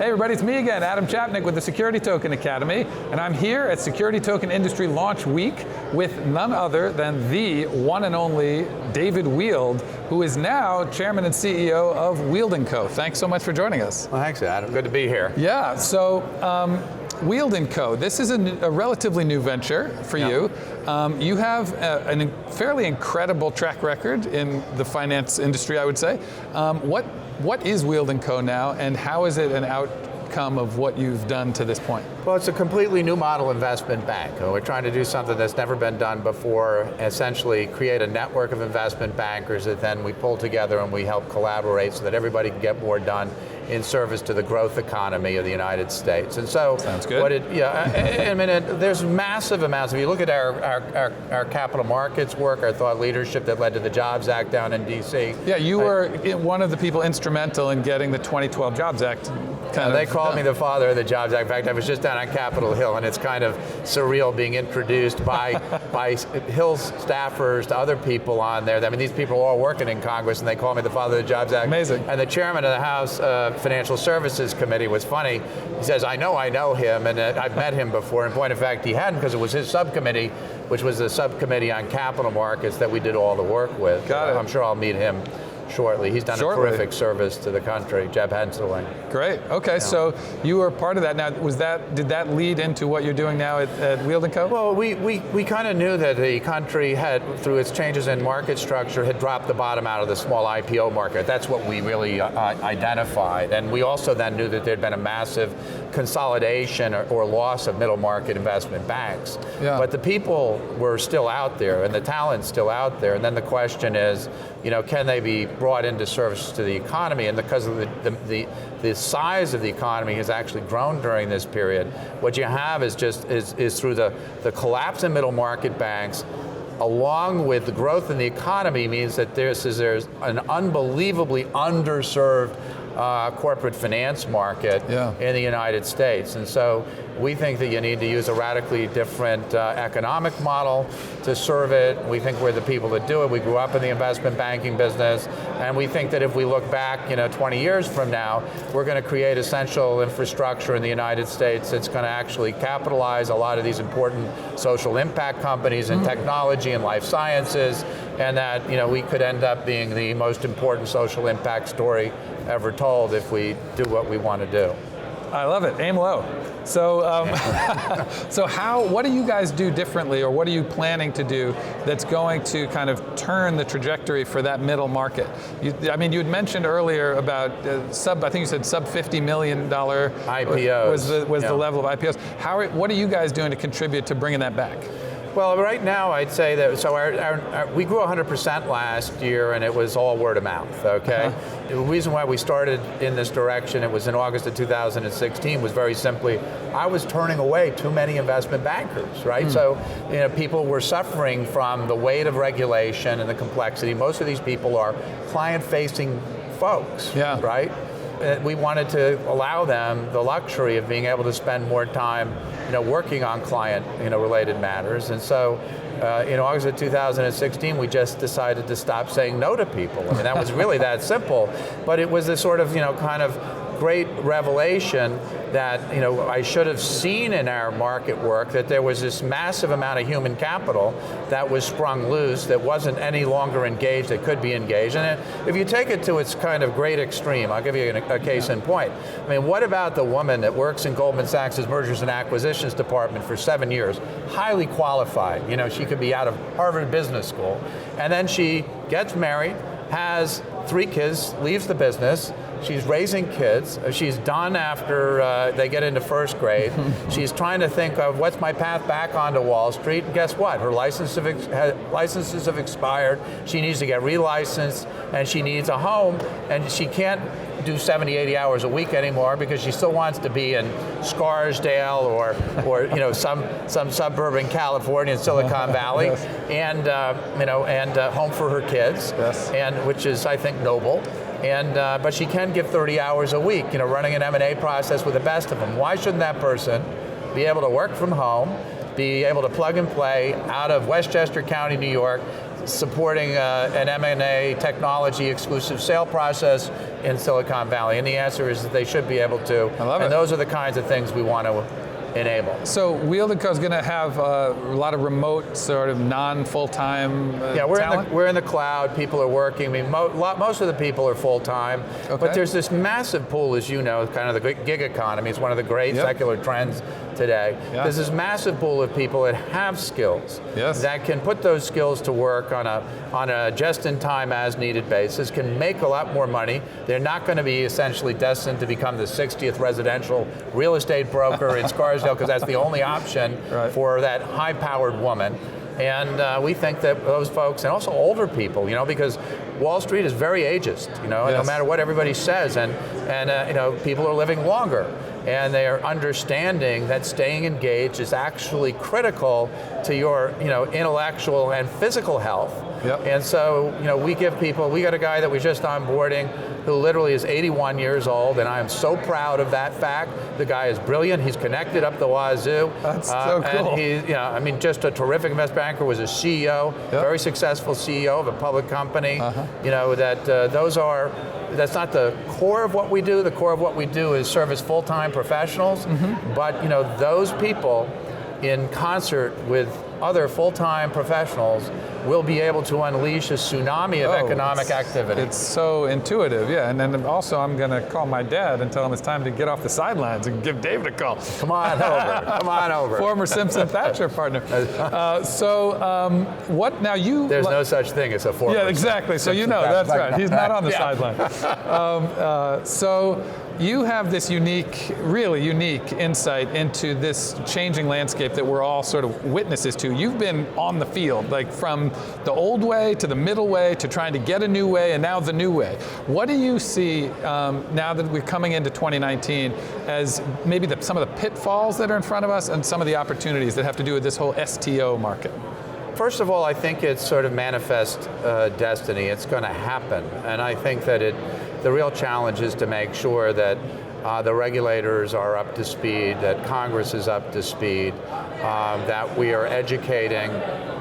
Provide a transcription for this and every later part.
Hey everybody, it's me again, Adam Chapnick with the Security Token Academy, and I'm here at Security Token Industry Launch Week with none other than the one and only David Wield, who is now Chairman and CEO of Weild Co. Thanks so much for joining us. Well, thanks, Adam. Good to be here. Yeah, so Weild Co. This is a relatively new venture for you. You have a fairly incredible track record in the finance industry, I would say. What is Weild Co. now, and how is it an outcome of what you've done to this point? Well, it's a completely new model investment bank. We're trying to do something that's never been done before, essentially create a network of investment bankers that then we pull together and we help collaborate so that everybody can get more done in service to the growth economy of the United States. And so, sounds good. There's massive amounts. If you look at our capital markets work, our thought leadership that led to the Jobs Act down in DC. Yeah, you were one of the people instrumental in getting the 2012 Jobs Act. They called me the father of the Jobs Act. In fact, I was just down on Capitol Hill, and it's kind of surreal being introduced by Hill staffers to other people on there. I mean, these people are all working in Congress, and they call me the father of the Jobs Act. Amazing. And the chairman of the House Financial Services Committee was funny. He says, I know him, and I've met him before. In point of fact, he hadn't, because it was his subcommittee, which was the subcommittee on capital markets that we did all the work with. Got it. I'm sure I'll meet him shortly. He's done a terrific service to the country, Jeb Henseling. Great. Okay, so you were part of that. Now, did that lead into what you're doing now at Weild Co? Well, we kind of knew that the country had, through its changes in market structure, had dropped the bottom out of the small IPO market. That's what we really identified. And we also then knew that there'd been a massive consolidation or loss of middle market investment banks. Yeah. But the people were still out there, and the talent's still out there. And then the question is, can they be brought into service to the economy? And because of the size of the economy has actually grown during this period, what you have is through the collapse in middle market banks, along with the growth in the economy, means that there's an unbelievably underserved corporate finance market in the United States. And so we think that you need to use a radically different economic model to serve it. We think we're the people that do it. We grew up in the investment banking business, and we think that if we look back 20 years from now, we're going to create essential infrastructure in the United States that's going to actually capitalize a lot of these important social impact companies in technology and life sciences, and that we could end up being the most important social impact story ever told if we do what we want to do. I love it. Aim low. So, what do you guys do differently, or what are you planning to do that's going to kind of turn the trajectory for that middle market? You had mentioned earlier about I think you said sub $50 million IPOs was the level of IPOs. What are you guys doing to contribute to bringing that back? Well, right now I'd say that, we grew 100% last year, and it was all word of mouth, okay? The reason why we started in this direction, it was in August of 2016, was very simply, I was turning away too many investment bankers, right? So, people were suffering from the weight of regulation and the complexity. Most of these people are client-facing folks, right? We wanted to allow them the luxury of being able to spend more time working on client related matters. And so in August of 2016, we just decided to stop saying no to people. I mean, that was really that simple. But it was a sort of kind of great revelation that I should have seen in our market work, that there was this massive amount of human capital that was sprung loose, that wasn't any longer engaged, that could be engaged. And if you take it to its kind of great extreme, I'll give you a case in point. I mean, what about the woman that works in Goldman Sachs' mergers and acquisitions department for 7 years, highly qualified, she could be out of Harvard Business School, and then she gets married, has 3 kids, leaves the business, she's raising kids, she's done after they get into first grade, she's trying to think of what's my path back onto Wall Street, and guess what? Her licenses have expired, she needs to get relicensed, and she needs a home, and she can't do 70, 80 hours a week anymore because she still wants to be in Scarsdale or some suburb in California in Silicon Valley, and home for her kids, and which is, I think, noble. But she can give 30 hours a week, running an M&A process with the best of them. Why shouldn't that person be able to work from home, be able to plug and play out of Westchester County, New York, supporting an M&A technology exclusive sale process in Silicon Valley? And the answer is that they should be able to. I love it. And those are the kinds of things we want to enable. So Weild Co is going to have a lot of remote, sort of non-full-time Yeah, talent? we're in the cloud. People are working. I mean, most of the people are full-time. Okay. But there's this massive pool, as you know, kind of the gig economy. It's one of the great secular trends today. Yeah. There's this massive pool of people that have skills that can put those skills to work on a just-in-time, as-needed basis, can make a lot more money. They're not going to be essentially destined to become the 60th residential real estate broker in Scarsdale, because that's the only option for that high-powered woman. And we think that those folks, and also older people, because Wall Street is very ageist, and no matter what everybody says, and people are living longer, and they are understanding that staying engaged is actually critical to your, intellectual and physical health. Yep. And so, we give people, we got a guy that was just onboarding who literally is 81 years old, and I am so proud of that fact. The guy is brilliant. He's connected up the wazoo. That's so cool. And he's, just a terrific investment banker, was a CEO, very successful CEO of a public company. That's not the core of what we do. The core of what we do is service full-time professionals, but those people in concert with other full-time professionals will be able to unleash a tsunami of economic activity. It's so intuitive, and then also I'm going to call my dad and tell him it's time to get off the sidelines and give David a call. Come on over. Former Simpson Thatcher partner. What now you? There's no such thing as a former. Yeah, exactly. So that's right. He's not on the sideline. So you have this really unique insight into this changing landscape that we're all sort of witnesses to. You've been on the field, like from the old way to the middle way to trying to get a new way and now the new way. What do you see now that we're coming into 2019 as maybe some of the pitfalls that are in front of us and some of the opportunities that have to do with this whole STO market? First of all, I think it's sort of manifest destiny. It's going to happen. And I think that the real challenge is to make sure that the regulators are up to speed, that Congress is up to speed, that we are educating,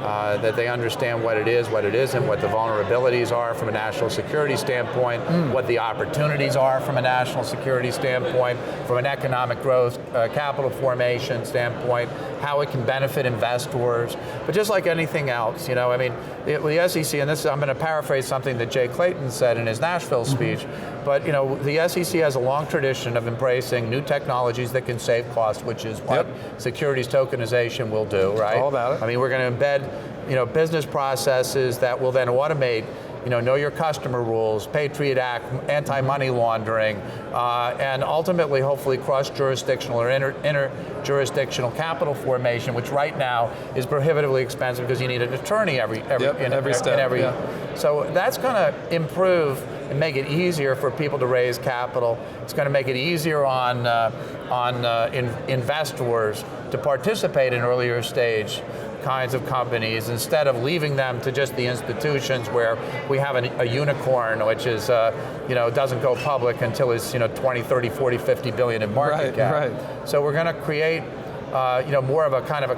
that they understand what it is, what it isn't, what the vulnerabilities are from a national security standpoint, what the opportunities are from a national security standpoint, from an economic growth, capital formation standpoint, how it can benefit investors. But just like anything else, the SEC, and this I'm going to paraphrase something that Jay Clayton said in his Nashville speech, but the SEC has a long tradition of embracing new technologies that can save costs, which is what securities tokenization will do, right? All about it. I mean, we're going to embed, business processes that will then automate, know your customer rules, Patriot Act, anti-money laundering, and ultimately, hopefully, cross-jurisdictional or inter-jurisdictional capital formation, which right now is prohibitively expensive because you need an attorney every step. So that's going to improve and make it easier for people to raise capital. It's going to make it easier on investors to participate in earlier stage kinds of companies instead of leaving them to just the institutions where we have a unicorn which is doesn't go public until it's 20, 30, 40, 50 billion in market cap. Right. So we're going to create more of a kind of a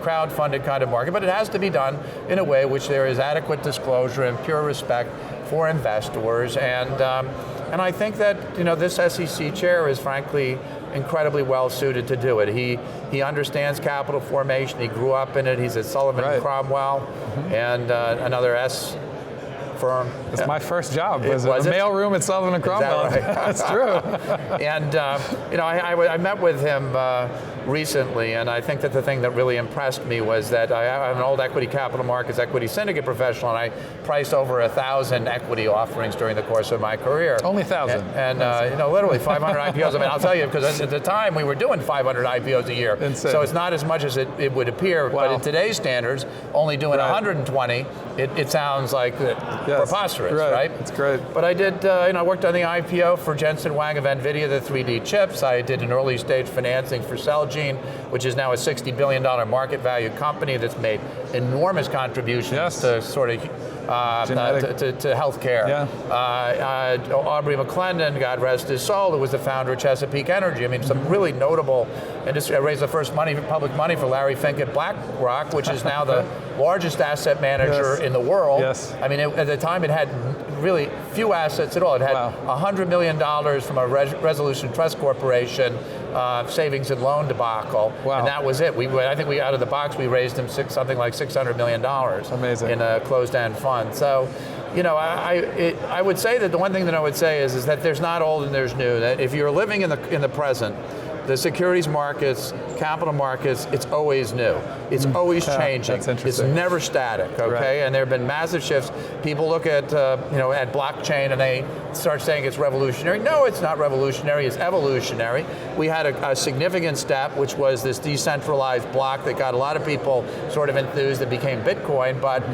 crowd-funded kind of market, but it has to be done in a way which there is adequate disclosure and pure respect for investors. And I think that this SEC chair is frankly incredibly well suited to do it. He understands capital formation. He grew up in it. He's at Sullivan and Cromwell, and another S firm. It's my first job. Was a mailroom at Sullivan and Cromwell. Is that right? That's true. And I met with him recently, and I think that the thing that really impressed me was that I'm an old equity capital markets, equity syndicate professional, and I priced over 1,000 equity offerings during the course of my career. Only 1,000. And literally 500 IPOs. I mean, I'll tell you, because at the time we were doing 500 IPOs a year. Insane. So it's not as much as it would appear, but in today's standards, only doing 120, it sounds like preposterous, right? It's great. But I did, I worked on the IPO for Jensen Huang of NVIDIA, the 3D chips. I did an early stage financing for Celgene, which is now a $60 billion market value company that's made enormous contributions to sort of to healthcare. Aubrey McClendon, God rest his soul, who was the founder of Chesapeake Energy. I mean, some really notable and just raised the first public money for Larry Fink at BlackRock, which is now the largest asset manager in the world. Yes. I mean, at the time it had really few assets at all. It had $100 million from a Resolution Trust Corporation savings and loan debacle, and that was it. I think out of the box we raised him something like $600 million. Amazing. In a closed-end fund. So, I would say that the one thing that I would say is that there's not old and there's new. That if you're living in the present, the securities markets, capital markets, it's always new. It's always changing. That's interesting. It's never static, okay? Right. And there have been massive shifts. People look at, at blockchain and they start saying it's revolutionary. No, it's not revolutionary, it's evolutionary. We had a significant step, which was this decentralized block that got a lot of people sort of enthused. It became Bitcoin, but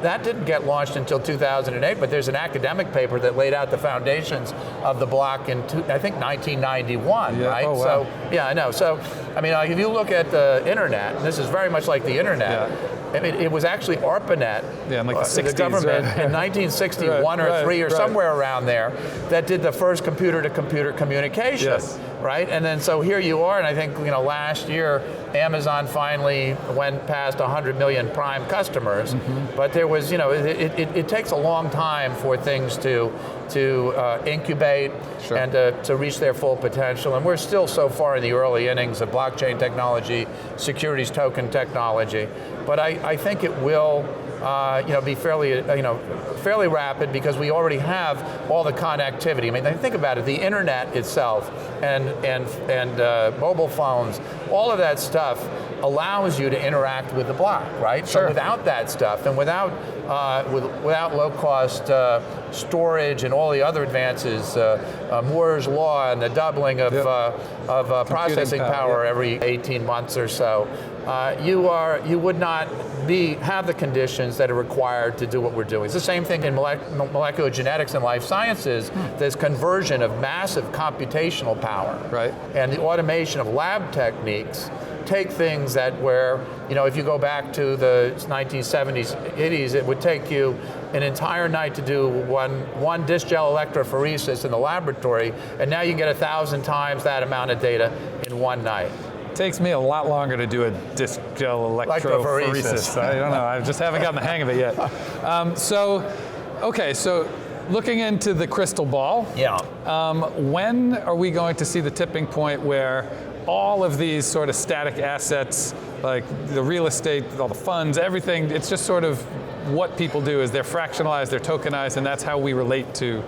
that didn't get launched until 2008, but there's an academic paper that laid out the foundations of the block in, I think, 1991, right? Oh, wow. So, yeah, I know. So, I mean, if you look at the internet, and this is very much like the internet, I mean, it was actually ARPANET, in like the 60s, the government, in 1961 or 3 or somewhere around there, that did the first computer-to-computer communication, right? And then so here you are, and I think last year Amazon finally went past 100 million Prime customers, but there was it takes a long time for things to incubate and to reach their full potential, and we're still so far in the early innings of blockchain technology, securities token technology. But I think it will be fairly rapid because we already have all the connectivity. I mean, think about it: the internet itself and mobile phones, all of that stuff allows you to interact with the block, right? So without that stuff and without low-cost storage and all the other advances, Moore's law and the doubling of processing power every 18 months or so, you would not have the conditions that are required to do what we're doing. It's the same thing in molecular genetics and life sciences. There's conversion of massive computational power, right? And the automation of lab techniques take things that if you go back to the 1970s, 80s, it would take you an entire night to do one disk gel electrophoresis in the laboratory, and now you can get 1,000 times that amount of data in one night. It takes me a lot longer to do a disc gel electrophoresis. I don't know, I just haven't gotten the hang of it yet. So looking into the crystal ball, when are we going to see the tipping point where all of these sort of static assets, like the real estate, all the funds, everything, it's just sort of what people do is they're fractionalized, they're tokenized, and that's how we relate to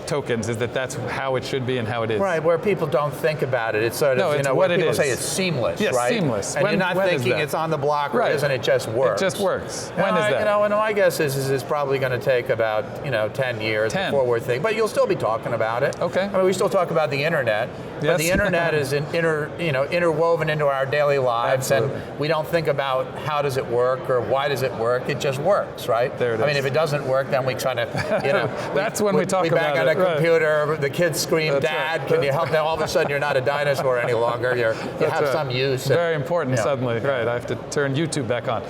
tokens, is that's how it should be and how it is. Right, where people don't think about it. It's sort of, it's where people say it's seamless, right? Seamless. And you're not thinking it's on the block, or isn't, it just works. It just works. When is that? And my guess is it's probably going to take about 10 years before we're thinking, but you'll still be talking about it. Okay. I mean, we still talk about the internet, but the internet is interwoven into our daily lives, and we don't think about how does it work or why does it work. It just works, right? There it is. I mean, if it doesn't work, then we kind of, that's when we talk about it. We back on a computer, the kids scream, "Dad, can you help?" Now all of a sudden you're not a dinosaur any longer. You have some use. Very important suddenly, right? I have to turn YouTube back on.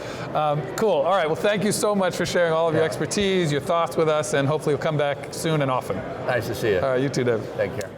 Cool. All right. Well, thank you so much for sharing all of your expertise, your thoughts with us, and hopefully you'll come back soon and often. Nice to see you. All right. You too, Dave. Take care.